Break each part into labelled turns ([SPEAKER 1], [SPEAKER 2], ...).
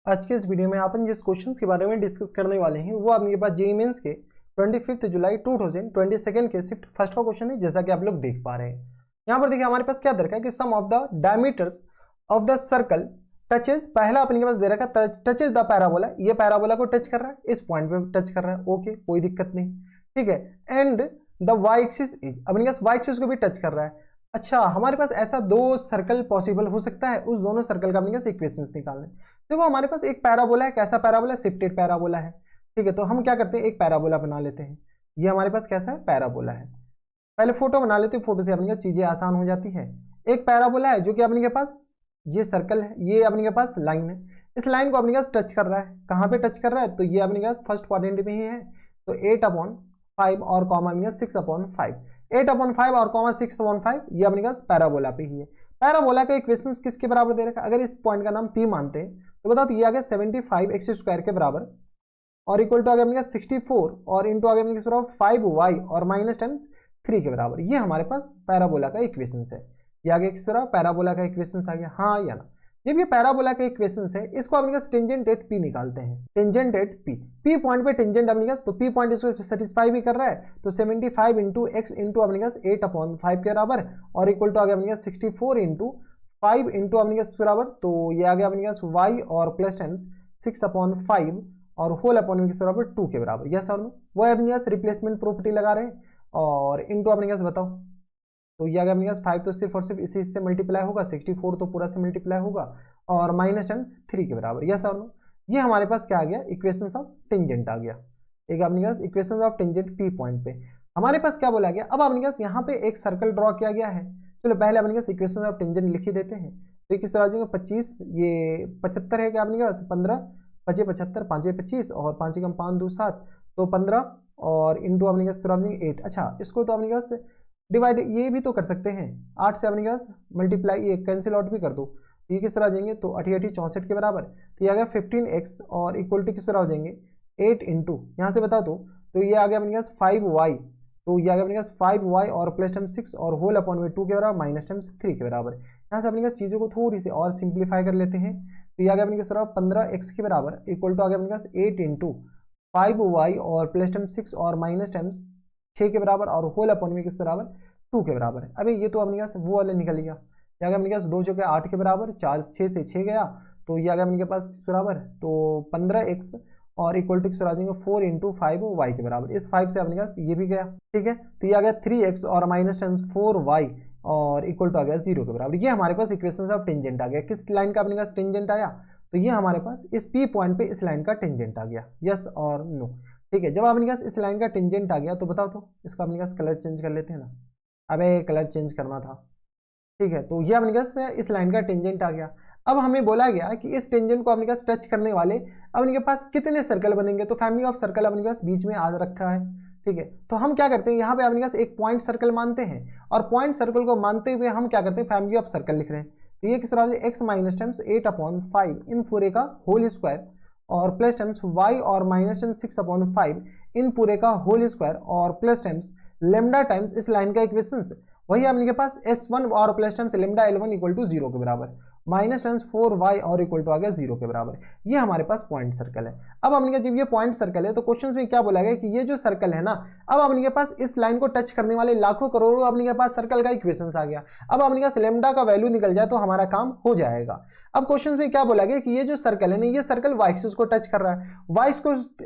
[SPEAKER 1] आज के इस वीडियो में अपन जिस क्वेश्चन के बारे में डिस्कस करने वाले हैं वो आपके पास जेईई मेंस के 25 जुलाई 2022 के शिफ्ट फर्स्ट का क्वेश्चन है, जैसा कि आप लोग देख पा रहे हैं। यहाँ पर देखिए हमारे पास क्या दे रखा है कि sum of the diameters of the circle touches, पहला अपने के पास दे रखा है टचेज द पैराबोला, ये पैराबोला को टच कर रहा है, इस पॉइंट पे टच कर रहा है। ओके, कोई दिक्कत नहीं, ठीक है। And the Y axis is, अपने पास वाई एक्सिस को भी टच कर रहा है। अच्छा, हमारे पास ऐसा दो सर्कल पॉसिबल हो सकता है, उस दोनों सर्कल का अपने पास इक्वेशंस निकालने। देखो हमारे पास एक पैराबोला है, कैसा पैराबोला है? शिफ्टेड पैराबोला है, ठीक है। तो हम क्या करते हैं, एक पैराबोला बना लेते हैं। ये हमारे पास कैसा है? पैराबोला है। पहले फोटो बना लेते हैं, फोटो से अपने चीजें आसान हो जाती है। एक पैराबोला है जो कि अपने के पास ये सर्कल है, ये अपने के पास लाइन है, इस लाइन को अपने पास टच कर रहा है। कहाँ पे टच कर रहा है? तो ये अपने पास फर्स्ट क्वाड्रेंट में ही है, तो 8/5 और कॉमा 6/5, 8/5 और कॉमा 6/5 ये अपने पास पैराबोला पे ही है। पैराबोला का इक्वेशन किसके बराबर दे रखा है? अगर इस पॉइंट का नाम P मानते हैं तो बताओ, तो ये आ गया 75x² के बराबर और इक्वल टू आ गया अपने 64 और इंटू आ गया अपने 5y और माइनस टाइम्स 3 के बराबर। ये हमारे पास पैराबोला का इक्वेशन है। ये आगे किस तरह पैराबोला का इक्वेशन आ गया, हाँ या ना। जब ये पैराबोला का इक्वेशन है, इसको अपने टेंजेंट एट P निकालते हैं। टेंजेंट एट P पॉइंट पे टेंजेंट अपने तो P पॉइंट इसको सेटिस्फाई भी कर रहा है, तो 75 इंटू एक्स इंटू अपने 8/5 के बराबर और इक्वल टू आ गया अपने 64 इंटू 5 इंटू अपने बराबर, तो ये आ गया अपने y और प्लस टाइम्स 6/5 और होल अपॉन के बराबर 2 के बराबर। यस और नो, वो अपने रिप्लेसमेंट प्रॉपर्टी लगा रहे हैं और इंटू अपने बताओ, तो ये आ गया अपने 5 तो सिर्फ और सिर्फ इसी से मल्टीप्लाई होगा, 64 तो पूरा से मल्टीप्लाई होगा और माइनस टाइम्स 3 के बराबर। यस और नो, ये हमारे पास क्या आ गया? इक्वेशंस ऑफ टेंजेंट आ गया। एक अपने पास equations of tangent P point पे हमारे पास क्या बोला गया। अब अपने पास यहाँ पे एक सर्कल ड्रॉ किया गया है। चलो पहले अपने पास इक्वेशंस ऑफ टेंजेंट लिख ही देते हैं। तो किस तरह आ जाएगा 25, ये 75 है क्या अपने पास, 15 5 75 5 25 और 5 कम 5 2 7, तो 15 और इंटू अपने पास 8। अच्छा, इसको तो अपने पास डिवाइड ये भी तो कर सकते हैं, 8 से अपने पास मल्टीप्लाई ये कैंसिल आउट भी कर दो, ये किस तरह आ जाएंगे, तो 8 64 के बराबर। तो ये आ गया 15x और इक्वल टू किस तरह हो जाएंगे 8 इंटू यहाँ से बता दो, तो ये आ गया अपने पास 5y, तो ये आ गया अपने पास 5y और प्लस टाइम 6 और होल अपॉन में 2 के बराबर माइनस टाइम 3 के बराबर। यहाँ से अपने पास चीज़ों को थोड़ी सी और सिंप्लीफाई कर लेते हैं, तो ये आ गया अपने पास 15x के बराबर इक्वल टू आ गया अपने पास 8 इंटू 5y और प्लस टाइम 6 और माइनस टाइम्स 6 के बराबर और होल अपॉन में किस बराबर 2 के बराबर है। अभी ये तो अपने पास वो वाले निकल गया, ये आ गया अपने पास 2 चौके 8 के बराबर, 4 6 से 6 गया, तो ये आ गया अपने पास किस बराबर, तो 15x और इक्वल टू किस आ जाएंगे 4 इंटू 5y के बराबर। इस 5 से अपने पास ये भी गया, ठीक है। तो ये आ गया 3x और माइनस 4y और इक्वल टू आ गया 0 के बराबर। ये हमारे पास इक्वेशन ऑफ टेंजेंट आ गया। किस लाइन का अपने पास टेंजेंट आया, तो ये हमारे पास इस P पॉइंट पे इस लाइन का टेंजेंट आ गया। यस और नो, ठीक है। जब अपने पास इस लाइन का टेंजेंट आ गया तो बताओ, तो इसका अपने पास कलर चेंज कर लेते हैं ना। अबे कलर चेंज करना था, ठीक है। तो ये अपने पास इस लाइन का टेंजेंट आ गया। अब हमें बोला गया कि इस टेंजेंट को अपने पास टच करने वाले अपने के पास कितने सर्कल बनेंगे, तो फैमिली ऑफ सर्कल अपने पास बीच में आ रखा है, ठीक है। तो हम क्या करते हैं, यहाँ पे अपने पास एक पॉइंट सर्कल मानते हैं और पॉइंट सर्कल को मानते हुए हम क्या करते हैं, फैमिली ऑफ सर्कल लिख रहे हैं। तो ये किस तरह से x माइनस टाइम्स 8/5 इन पूरे का होल स्क्वायर और प्लस टाइम्स y और माइनस टाइम्स 6/5 इन पूरे का होल स्क्वायर और प्लस टाइम्स लेमडा टाइम्स इस लाइन का इक्वेशन वही अपने के पास S1 और plus times lambda L1 equal to 0 के बराबर माइनस टाइम्स 4y और इक्वल टू आ गया 0 के बराबर। ये हमारे पास पॉइंट सर्कल है। अब हमने जब ये पॉइंट सर्कल है तो क्वेश्चन में क्या बोला गया कि ये जो सर्कल है ना, अब अपने के पास इस लाइन को टच करने वाले लाखों करोड़ों अपने के पास सर्कल का इक्वेशन आ गया। अब अपने पास लेमडा का वैल्यू निकल जाए तो हमारा काम हो जाएगा। अब क्वेश्चन में क्या बोला गया कि ये जो सर्कल है ना, ये सर्कल वाई एक्सिस को टच कर रहा है, वाई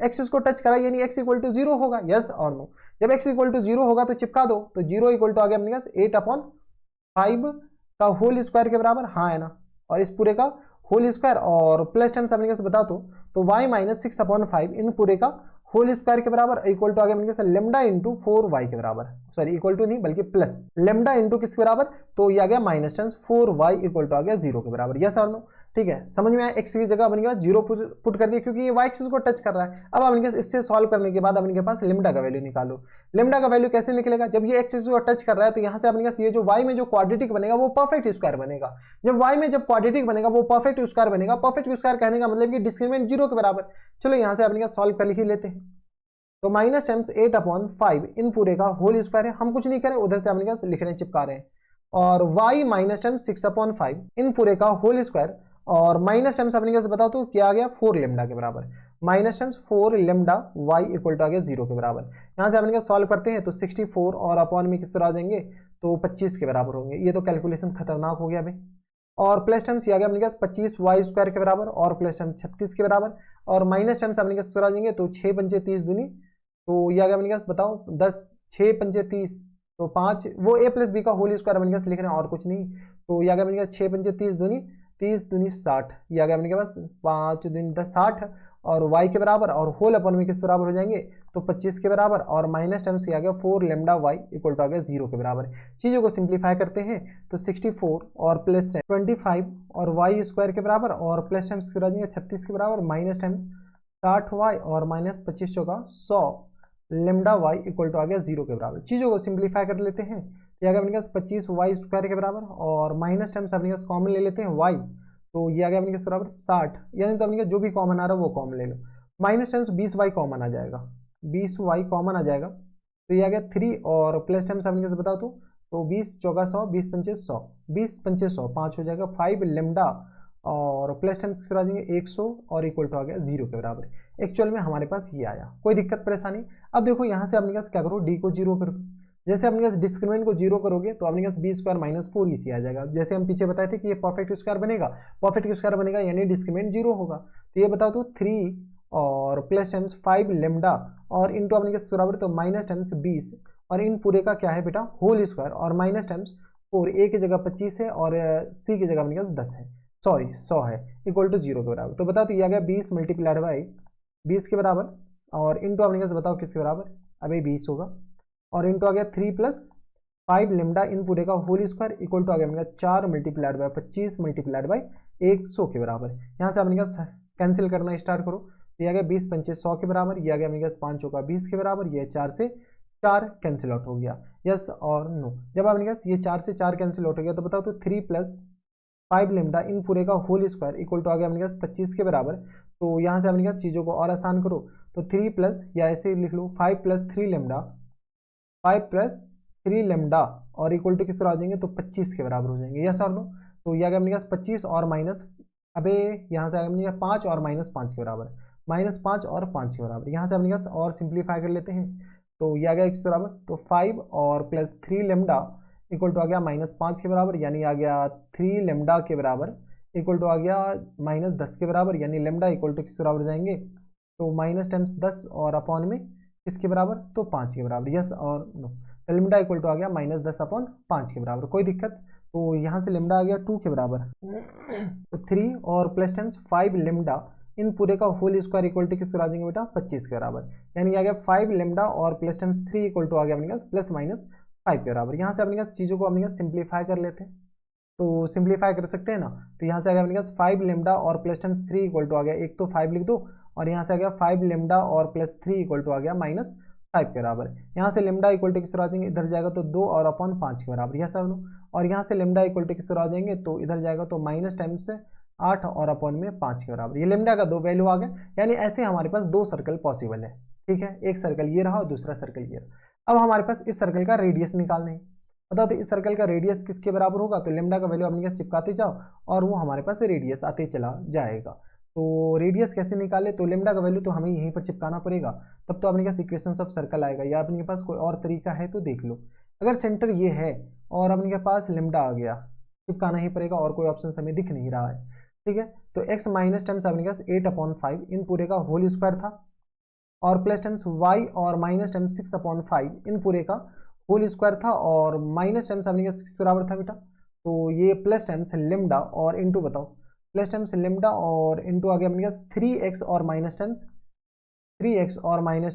[SPEAKER 1] एक्सिस को टच कर रहा है, यानी x इक्वल टू 0 होगा। यस और नो, जब x इक्वल टू 0 होगा तो चिपका दो, तो 0 इक्वल टू आ गया अपने पास 8/5 का होल स्क्वायर के बराबर, हाँ है ना, और इस पूरे का होल स्क्वायर और प्लस टाइम्स अपने से बता दो, तो y माइनस 6/5 इन पूरे का होल स्क्वायर के बराबर इक्वल टू आ गया अपने से लेमडा इंटू 4y के बराबर, सॉरी इक्वल टू नहीं बल्कि प्लस लेमडा इंटू किसके बराबर, तो ये आ गया minus times 4y equal to आ गया 0 के बराबर। यस और नो, ठीक है। समझ में आया, x की जगह अपने के पास 0 पुट कर दिया क्योंकि ये y एक्सिस को टच कर रहा है। अब अपने पास इससे सॉल्व करने के बाद अपने के पास लेमडा का वैल्यू निकालो। लेमडा का वैल्यू कैसे निकलेगा, जब ये x एक्सिस को टच कर रहा है तो यहाँ से अपने पास ये जो y में जो क्वाड्रेटिक बनेगा वो परफेक्ट स्क्वायर बनेगा। जब y में जब क्वाड्रेटिक बनेगा वो परफेक्ट स्क्वायर बनेगा। परफेक्ट स्क्वायर कहने का मतलब कि डिस्क्रिमिनेंट 0 के बराबर। चलो यहाँ से अपने सॉल्व कर ही लेते हैं, तो माइनस टाइम्स 8/5 इन पूरे का होल स्क्वायर है, हम कुछ नहीं करें उधर से अपने लिखने चिपका रहे हैं, और y माइनस टाइम्स 6/5 इन पूरे का होल स्क्वायर और माइनस टाइम्स अपने कैसे बताओ तो क्या आ गया 4 लेमडा के बराबर, minus times 4 lambda y equal to आ गया 0 के बराबर। यहाँ से अपने क्या सॉल्व करते हैं तो 64 और अपॉन में किस तरह आ जाएंगे तो 25 के बराबर होंगे। ये तो कैलकुलेशन खतरनाक हो गया भाई। और प्लस टाइम्स ये आ गया अपने पास 25y स्क्वायर के बराबर और प्लस टाइम्स 36 के बराबर और माइनस टाइम्स अपने किस तरह आ जाएंगे तो 6 पंचे 30 दूनी, तो ये आ गया अपने पास बताओ 10, 6 पंचे 30 तो 5, वो a प्लस बी का होल स्क्वायर अपने पास लिख रहे हैं और कुछ नहीं। तो ये आ गया अपने पास 6 पंचे 30 दूनी 30 दूनी 60, ये आ गया अपने के पास 5 दूनी 10 60 और y के बराबर और होल अपन में किस बराबर हो जाएंगे तो 25 के बराबर और माइनस टाइम्स आ गया 4 लेमडा y इक्वल टू आ गया 0 के बराबर। चीज़ों को सिंप्लीफाई करते हैं तो 64 और प्लस 25 और y स्क्वायर के बराबर और प्लस टाइम्स आ जाएंगे 36 के बराबर माइनस टाइम्स 60y और माइनस 25 का 100 लेमडा y इक्वल टू आ गया 0 के बराबर। चीज़ों को सिंप्लीफाई कर लेते हैं तो ये आ गया अपने पास 25y स्क्वायर के बराबर और माइनस टाइम्स अपने पास कॉमन ले लेते हैं y, तो ये आ गया अपने बराबर 60, यानी तो अपने जो भी कॉमन आ रहा है वो कॉमन ले लो। माइनस टाइम्स 20y कॉमन आ जाएगा, 20y कॉमन आ जाएगा तो ये आ गया 3 और प्लस टाइम्स अपने से बताओ तो 20 चौका 100 20 पंचे 100 20 पंचे 100 5 हो जाएगा 5 लेमडा और प्लस टाइम्स किस आ जाएंगे 100 और इक्वल टू आ गया 0 के बराबर। एक्चुअल में हमारे पास ये आया, कोई दिक्कत परेशानी। अब देखो यहाँ से अपने पास क्या करो डी को 0 करो, जैसे अपने पास डिस्क्रिमिनेंट को 0 करोगे तो अपने पास बी स्क्वायर माइनस 4 इसी आ जाएगा। जैसे हम पीछे बताए थे कि ये परफेक्ट स्क्वायर बनेगा, परफेक्ट स्क्वायर बनेगा यानी डिस्क्रिमिनेंट 0 होगा। तो ये बताओ तो 3 और प्लस टाइम्स 5 लेमडा और इनटू अपने के बराबर तो माइनस टाइम्स 20 और इन पूरे का क्या है बेटा होल स्क्वायर और माइनस टाइम्स 4, ए की जगह 25 है और सी की जगह अपने पास 10 है, सॉरी 100 है इक्वल टू 0 के बराबर। तो बताओ तो ये आ गया 20 मल्टीप्लाइड बाई 20 के बराबर और इनटू अपने पास बताओ किसके बराबर, अभी 20 होगा और इनटू आ गया 3 प्लस 5 लेमडा इन पूरे का होल स्क्वायर इक्वल टू आ गया 4 मल्टीप्लाइड बाई 25 मल्टीप्लाइड बाई 100 के बराबर। यहाँ से अपने पास कैंसिल करना स्टार्ट करो, ये आ गया 20 पंचे 100 के बराबर, ये आ गया अपने पास 5 चौका 20 के बराबर, ये 4 से 4 कैंसिल आउट हो गया, यस और नो। जब अपने पास ये 4 से 4 कैंसिल आउट हो गया तो बताओ तो 3 प्लस 5 लेमडा इन पूरे का होल स्क्वायर इक्वल टू आ गया अपने पास 25 के बराबर। तो यहाँ से अपने पास चीज़ों को और आसान करो तो 3 प्लस या ऐसे लिख लो 5 प्लस 3 लेमडा 5 प्लस 3 लेमडा और इक्वल टू किस तरह आ जाएंगे तो 25 के बराबर हो जाएंगे, यस और नो। तो ये आ गया अपने पास 25 और माइनस, अबे यहाँ से आ गया 5 और माइनस 5 के बराबर, माइनस 5 और 5 के बराबर। यहाँ से अपने पास और सिंप्लीफाई कर लेते हैं तो ये आ गया किस बराबर तो 5 और प्लस 3 लेमडा इक्वल टू आ गया माइनस 5 के बराबर, यानी आ गया 3 लेमडा के बराबर इक्वल टू आ गया माइनस 10 के बराबर, यानी लेमडा इक्वल टू किस बराबर जाएंगे तो माइनस टाइम्स 10 और अपॉन में किसके बराबर तो 5 के बराबर, यस और नो। तो लेमडा इक्वल टू आ गया माइनस 10 अपॉन 5 के बराबर, कोई दिक्कत। तो यहाँ से लेमडा आ गया 2 के बराबर तो 3 और प्लस टाइम्स 5 लेमडा इन पूरे का होल स्क्वायर इक्वल टू किस आ जाएंगे बेटा 25 के बराबर, यानी आ गया 5 लेमडा और प्लस टाइम्स 3 इक्वल टू आ गया अपने पास प्लस माइनस 5 के बराबर। यहाँ से अपने पास चीज़ों को अपने पास सिंप्लीफाई कर लेते हैं तो सिंप्लीफाई कर सकते हैं ना। तो यहाँ से आ गया अपने पास 5 लेमडा और प्लस टाइम्स 3 इक्वल टू आ गया, एक तो 5 लिख दो और यहाँ से आ गया 5 लेमडा और प्लस 3 इक्वल टू आ गया माइनस 5 के बराबर। यहाँ से लेमडा इक्वल टू किस तरह आ जाएंगे इधर जाएगा तो 2 और अपॉन 5 के बराबर, यह सब लो। और यहाँ से लेमडा इक्वल टू किस तरह आ जाएंगे तो इधर जाएगा तो माइनस टाइम्स 8 और अपॉन में 5 के बराबर। ये लेमडा का 2 वैल्यू आ गया, यानी ऐसे हमारे पास 2 सर्कल पॉसिबल है, ठीक है। एक सर्कल ये रहा और दूसरा सर्कल ये रहा। अब हमारे पास इस सर्कल का रेडियस निकालना है, बताओ तो इस सर्कल का रेडियस किसके बराबर होगा तो लेमडा का वैल्यू अपने पास चिपकाते जाओ और वो हमारे पास रेडियस आते चला जाएगा। तो रेडियस कैसे निकाले तो लेमडा का वैल्यू तो हमें यहीं पर चिपकाना पड़ेगा, तब तो अपने पास इक्वेशन ऑफ सर्कल आएगा, या अपने पास कोई और तरीका है तो देख लो। अगर सेंटर ये है और अपने पास लेमडा आ गया, चिपकाना ही पड़ेगा और कोई ऑप्शन हमें दिख नहीं रहा है, ठीक है। तो x माइनस टाइम्स अपने पास 8/5 इन पूरे का होल स्क्वायर था और प्लस टाइम्स y और माइनस टाइम्स 6/5 इन पूरे का होल स्क्वायर था और माइनस टाइम्स अपने पास 6 बराबर था बेटा। तो ये प्लस टाइम्स लेमडा और इनटू बताओ प्लस टाइम्स लेमडा और इनटू आ गया अपने पास 3x और minus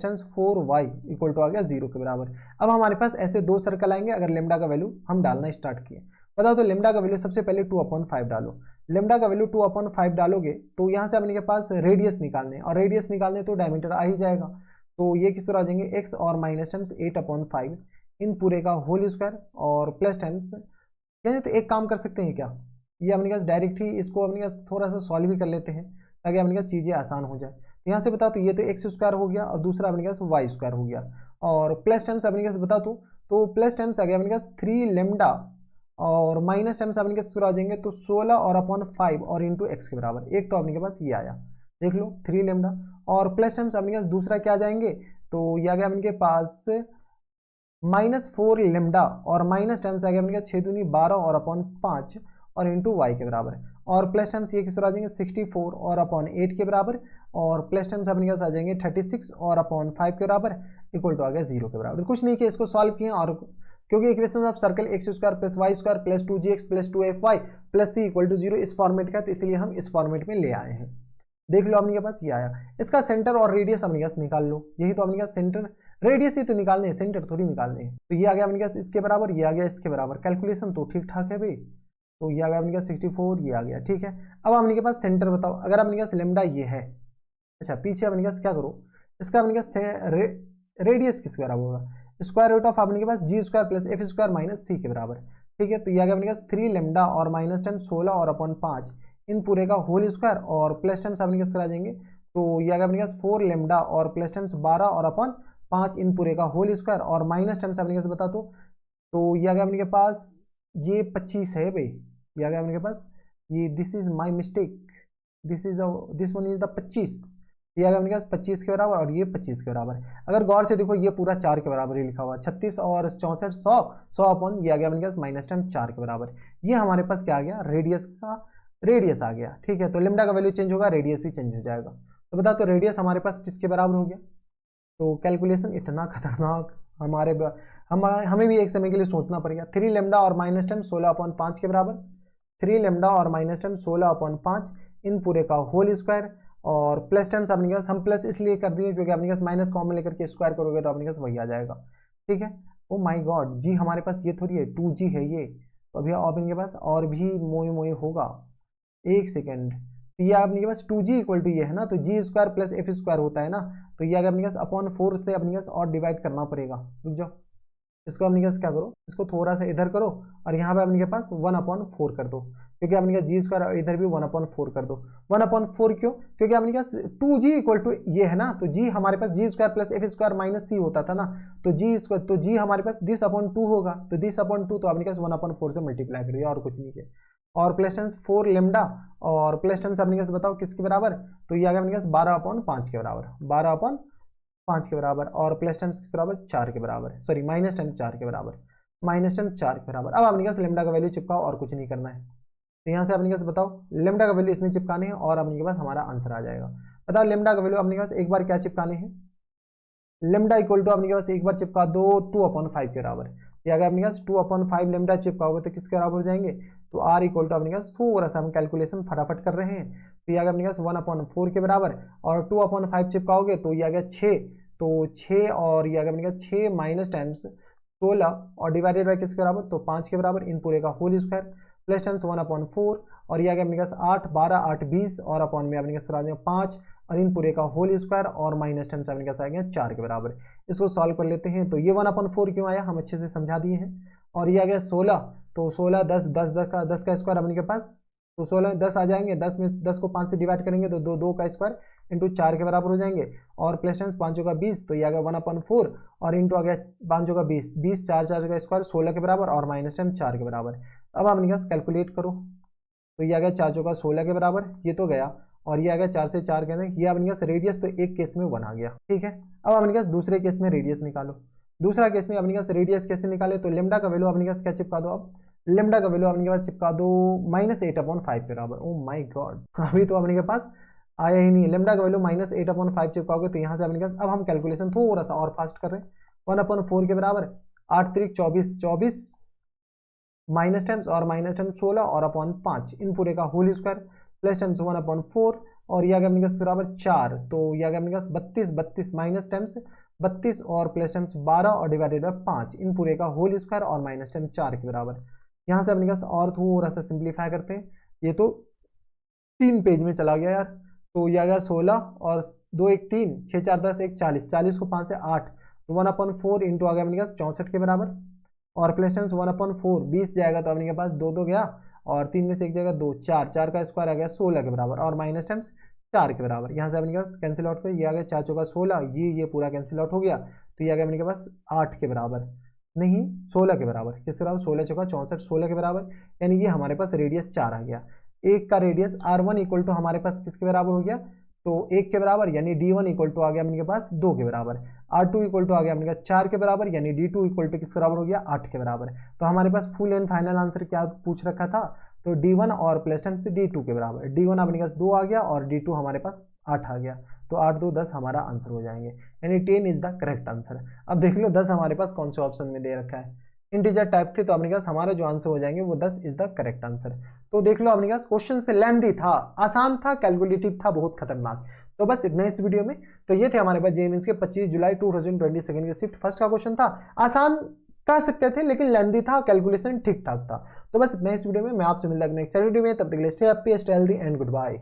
[SPEAKER 1] times 4y equal to आ गया 0 के बराबर। अब हमारे पास ऐसे 2 सर्कल आएंगे अगर लेमडा का वैल्यू हम डालना स्टार्ट किए। बताओ तो लेमडा का वैल्यू सबसे पहले 2/5 डालो, लेमडा का वैल्यू 2/5 डालोगे तो यहाँ से अपने के पास रेडियस निकालने, और रेडियस निकालने तो डायमीटर आ ही जाएगा। तो ये किस तरह आ जाएंगे x और माइनस टाइम्स 8/5 इन पूरे का होल स्क्वायर और प्लस टाइम्स, यानी तो एक काम कर सकते हैं क्या, ये अपने पास डायरेक्ट ही इसको अपने पास थोड़ा सा सॉल्व भी कर लेते हैं ताकि अपने पास चीज़ें आसान हो जाए। तो यहाँ से बताओ तो ये तो एक्स स्क्वायर हो गया और दूसरा अपने पास वाई स्क्वायर हो गया और प्लस टाइम्स अपने पास बता तो प्लस टाइम्स आ गया अपने पास 3 लेमडा और माइनस टाइम्स अपने के शुरू आ जाएंगे तो 16 और अपॉन 5 और इंटू एक्स के बराबर। एक तो अपने के पास ये आया, देख लो 3 लेमडा, और प्लस टाइम्स अपने के पास दूसरा क्या आ जाएंगे, तो ये आ गया अपने के पास -4 लेमडा, और माइनस टाइम्स आ गया अपने के 6 दूनी 12 और अपॉन 5 और इंटू वाई के बराबर, और प्लस टाइम्स ये किस तरह आ जाएंगे 64 और अपॉन 8 के बराबर, और प्लस टाइम्स अपने के पास आ जाएंगे 36 और अपॉन 5 के बराबर, इक्वल टू आ गया 0 के बराबर। कुछ नहीं किया, इसको सॉल्व किए, और क्योंकि equation of circle x square plus y square plus 2gx प्लस 2fy plus c equal to 0 इस फॉर्मेट का, तो इसलिए हम इस फॉर्मेट में ले आए हैं। देख लो अपने के पास ये आया, इसका सेंटर और रेडियस अपने पास निकाल लो, यही तो अपने पास सेंटर रेडियस ही तो निकालने हैं, सेंटर थोड़ी निकालने हैं। तो ये आ गया अपने पास इसके बराबर, ये आ गया इसके बराबर, कैलकुलेशन तो ठीक ठाक है भाई। तो ये आ गया अपने पास 64, ये आ गया, ठीक है। अब अपने के पास सेंटर बताओ, अगर अपने पास लेमडा ये है, अच्छा पीछे अपने पास क्या करो, इसका अपने पास रेडियस किसके बराबर होगा, स्क्वायर रूट ऑफ अपने के पास g square plus f square minus c के बराबर, ठीक है। तो ये आ गया अपने पास 3 लेमडा और माइनस टाइम 16 और अपॉन 5 इन पूरे का होल स्क्वायर, और प्लस टाइम्स अपने पास आ जाएंगे, तो ये आ गया अपने पास 4 लेमडा और प्लस टाइम्स 12 और अपॉन 5 इन पूरे का होल स्क्वायर, और माइनस टाइम्स अपने पास बता दो, तो ये आ गया अपने के पास ये 25 है भाई, ये आ गया अपने के पास ये, this is my mistake, this one is the 25, ये आ गया अपने पास 25 के बराबर, और ये 25 के बराबर। अगर गौर से देखो ये पूरा 4 के बराबर ही लिखा हुआ, 36 और 64 100 अपॉन ये आ गया अपने पास माइनस टाइम 4 के बराबर। ये हमारे पास क्या आ गया, रेडियस का रेडियस आ गया, ठीक है। तो लेमडा का वैल्यू चेंज होगा, रेडियस भी चेंज हो जाएगा। तो बता, तो रेडियस हमारे पास किसके बराबर हो गया। तो कैलकुलेशन इतना खतरनाक, हमें भी एक समय के लिए सोचना पड़ेगा। 3 लेमडा और माइनस टाइम 16 अपॉन 5 के बराबर, 3 लेमडा और माइनस टाइम 16 अपॉन 5 इन पूरे का होल स्क्वायर, और प्लस टाइम्स अपने पास हम प्लस इसलिए कर दिए क्योंकि अपने पास माइनस कॉमन लेकर के स्क्वायर करोगे तो अपने पास वही आ जाएगा, ठीक है। ओ माय गॉड, जी हमारे पास ये थोड़ी है, 2g है ये, तो अभी और अपने पास और भी मोए मोए होगा, एक सेकेंड। तो ये अपने पास 2g इक्वल टू ये है ना, तो जी स्क्वायर प्लस एफ स्क्वायर होता है ना, तो ये अगर अपने पास अपॉन 4 से अपने पास और डिवाइड करना पड़ेगा, रुक जाओ, इसको अपने पास क्या करो, इसको थोड़ा सा इधर करो, और यहाँ पे अपने के पास 1/4 कर दो, क्योंकि अपने पास जी स्क्वायर इधर भी 1/4 कर दो। 1/4 क्यों, क्योंकि अपने पास 2g इक्वल टू ये है ना, तो जी हमारे पास g square plus f square minus c होता था ना, तो जी स्क्वायर, तो जी हमारे पास दिस अपॉन 2 होगा, तो दिस अपॉन 2 तो अपने पास 1/4 से मल्टीप्लाई कर दिया, और कुछ नहीं किया। और प्लस टाइम्स 4 लेमडा, और प्लस टाइम्स अपने पास बताओ किसके बराबर, तो ये आ गया अपने पास 12/5 के बराबर, 12/5 के बराबर, और प्लस टाइम्स किस बराबर 4 के बराबर, सॉरी माइनस टाइम 4 के बराबर, माइनस टाइम 4 के बराबर। अब अपने पास लेमडा का वैल्यू चिपकाओ, और कुछ नहीं करना है। तो यहाँ से अपने पास बताओ लेमडा का वैल्यू इसमें चिपकाने हैं, और अपने पास हमारा आंसर आ जाएगा। बताओ लेमडा का वैल्यू अपने पास एक बार क्या चिपकाने हैं, लेमडा इक्वल टू अपने पास एक बार चिपका दो 2/5 के बराबर, ये अगर अपने पास 2/5 लेमडा चिपकाओगे तो किसके बराबर हो जाएंगे, तो आर इक्वल टू अपने पास थोड़ा सा हम कैलकुलेशन फटाफट कर रहे हैं, तो ये अगर अपने पास 1/4 के बराबर, और 2/5 चिपकाओगे तो ये आ गया 6, तो 6 और ये अगर अपने पास 6 माइनस टाइम्स 16 और डिवाइडेड बाई किसके बराबर, तो 5 के बराबर, इन पूरे का होल स्क्वायर, प्लस टाइम्स 1/4, और ये आ गया अपने पास 8 12 8 20, और अपॉन में अपने पास 5, और इन पूरे का होल स्क्वायर, और माइनस टाइम्स अपने पास आ गया 4 के बराबर। इसको सॉल्व कर लेते हैं। तो ये 1/4 क्यों आया हम अच्छे से समझा दिए हैं। और ये आ गया 16, तो 16 10 10 10 का स्क्वायर अपने के पास, तो 16 10 आ जाएंगे, 10 में 10 को 5 से डिवाइड करेंगे तो 2 का स्क्वायर इंटू 4 के बराबर हो जाएंगे, और प्लस टाइम्स 5 का 20, तो ये आ गया 1/4, और इंटू आ गया 5 का 20, 20 4 4 का स्क्वायर 16 के बराबर, और माइनस टाइम 4 के बराबर। अब अपने पास कैलकुलेट करो, तो ये आ गया 4 का 16 के बराबर, ये तो गया, और ये आ गया 4 से 4 के अंदर, ये अपने पास रेडियस तो एक केस में 1 आ गया, ठीक है। अब अपने पास दूसरे केस में रेडियस निकालो। दूसरा केस में अपने पास रेडियस कैसे निकाले, तो लेमडा का वैल्यू अपने पास क्या चिपका दो, अब लेमडा का वैल्यू अपने पास चिपका दो -8/5 के बराबर। ओ माय गॉड, अभी तो अपने के पास आया ही नहीं, लेमडा का वैल्यू -8/5 चिपकाओगे तो यहाँ से अपने पास, अब हम कैलकुलेशन थोड़ा सा और फास्ट कर रहे हैं, 1/4 के बराबर, 8 3 24 24 माइनस टाइम्स, और माइनस टाइम्स 16 और अपॉन 5 इन पूरे का होल स्क्वायर, प्लस टाइम्स 1/4, और यह अपने पास बराबर 4, तो यह अपने पास 32 32 माइनस टाइम्स 32 और प्लस टाइम्स 12 और डिवाइडेड बाय 5 इन पूरे का होल स्क्वायर, और माइनस टाइम 4 के बराबर। यहाँ से अपने पास और थोड़ा सा सिंप्लीफाई करते हैं, ये तो 3 पेज में चला गया यार। तो यह आ गया 16 और 2 1 3 6 4 10 1 40, 40 को 5 से 8, तो 1/4 इंटू आ गया अपने पास 64 के बराबर, और प्लस टाइम्स 1/4 20 जाएगा तो अपने के पास 2 2 गया, और 3 में से एक जगह 2 4 4 का स्क्वायर आ गया 16 के बराबर, और माइनस टाइम्स 4 के बराबर। यहाँ से अपने के पास कैंसिल आउट कर, ये आ गया 4 4 16, ये पूरा कैंसिल आउट हो गया, तो ये आ गया अपने के पास 8 के बराबर। नहीं 16 के बराबर, किसके बराबर 16 चौका 64, 16 के बराबर, यानी ये हमारे पास रेडियस 4 आ गया। एक का रेडियस R1 इक्वल टू हमारे पास किसके बराबर हो गया, तो 1 के बराबर, यानी D1 इक्वल टू आ गया अपने के पास 2 के बराबर। R2 इक्वल टू आ गया अपने का 4 के बराबर, यानी D2 इक्वल टू किसके बराबर हो गया 8 के बराबर। तो हमारे पास फुल एंड फाइनल आंसर क्या पूछ रखा था, तो D1 और प्लस 10 से D2 के बराबर। D1 अपने पास 2 आ गया और D2 हमारे पास 8 आ गया, तो 8 2 10 हमारा आंसर हो जाएंगे, यानी 10 इज द करेक्ट आंसर। अब देख लो 10 हमारे पास कौन से ऑप्शन में दे रखा है, इंटीजर टाइप थे, तो अपने पास हमारा जो आंसर हो जाएंगे वो 10 इज द करेक्ट आंसर। तो देख लो अपने पास क्वेश्चन से लेंथी था, आसान था, कैलकुलेटिव था, बहुत खतरनाक। तो बस इतना इस वीडियो में। तो ये थे हमारे पास जेईई मेंस के 25 जुलाई 2022 के शिफ्ट फर्स्ट का क्वेश्चन था। आसान कह सकते थे लेकिन लेंथी था, कैलकुलेशन ठीक ठाक था। तो बस इतना इस वीडियो में, मैं आपसे मिलता हूं नेक्स्ट वीडियो में, तब तक के लिए stay happy, stay healthy and good bye.